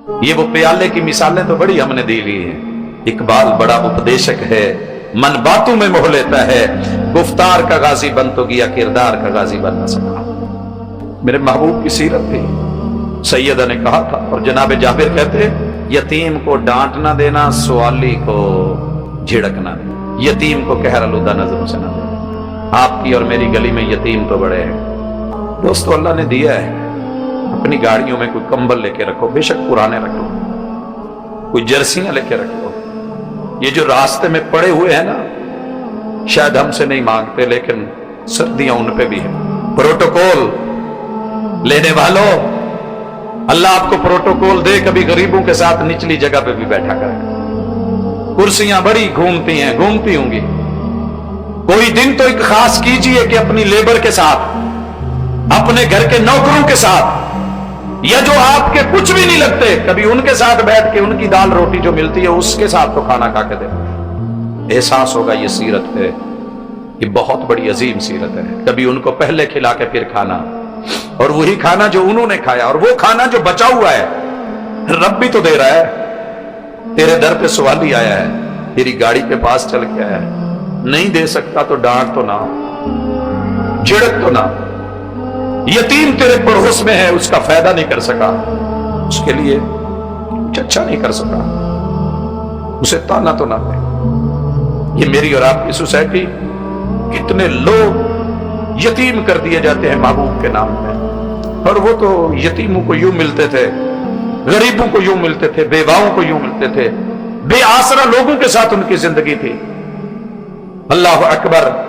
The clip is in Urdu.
یہ وہ پیالے کی مثالیں تو بڑی ہم نے دی لی ہیں. اقبال بڑا اپدیشک ہے، من باتوں میں موہ لیتا ہے، گفتار کا غازی بن تو گیا، کردار کا غازی بن نہ سکا. میرے محبوب کی سیرت تھی. سیدہ نے کہا تھا، اور جناب جابر کہتے، یتیم کو ڈانٹ نہ دینا، سوالی کو جھڑکنا دینا، یتیم کو قہر آلودہ نظروں سے نہ دینا. آپ کی اور میری گلی میں یتیم تو بڑے ہیں دوستو، اللہ نے دیا ہے. اپنی گاڑیوں میں کوئی کمبل لے کے رکھو، بے شک پرانے رکھ لو، کوئی جرسیاں لے کے رکھ لو. یہ جو راستے میں پڑے ہوئے ہیں نا، شاید ہم سے نہیں مانگتے، لیکن سردیاں ان پہ بھی ہے. پروٹوکول لینے والوں، اللہ آپ کو پروٹوکول دے، کبھی غریبوں کے ساتھ نچلی جگہ پہ بھی بیٹھا کرے. کرسیاں بڑی گھومتی ہیں، گھومتی ہوں گی. کوئی دن تو ایک خاص کیجئے کہ اپنی لیبر کے ساتھ، اپنے گھر کے نوکروں کے ساتھ، یا جو آپ کے کچھ بھی نہیں لگتے، کبھی ان کے ساتھ بیٹھ کے ان کی دال روٹی جو ملتی ہے اس کے ساتھ تو کھانا کھا کے دے. احساس ہوگا یہ سیرت ہے، یہ بہت بڑی عظیم سیرت ہے. کبھی ان کو پہلے کھلا کے پھر کھانا، اور وہی کھانا جو انہوں نے کھایا، اور وہ کھانا جو بچا ہوا ہے رب بھی تو دے رہا ہے. تیرے در پہ سوالی آیا ہے، تیری گاڑی کے پاس چل کے آیا ہے، نہیں دے سکتا تو ڈانٹ تو نہ، جھڑک تو نہ. یتیم تیرے پڑوس میں ہے، اس کا فائدہ نہیں کر سکا، اس کے لیے کچھ اچھا نہیں کر سکا، اسے تانا تو نہ دے. یہ میری اور آپ کی سوسائٹی، کتنے لوگ یتیم کر دیے جاتے ہیں محبوب کے نام پہ. اور وہ تو یتیموں کو یوں ملتے تھے، غریبوں کو یوں ملتے تھے، بیواؤں کو یوں ملتے تھے، بے آسرا لوگوں کے ساتھ ان کی زندگی تھی. اللہ اکبر.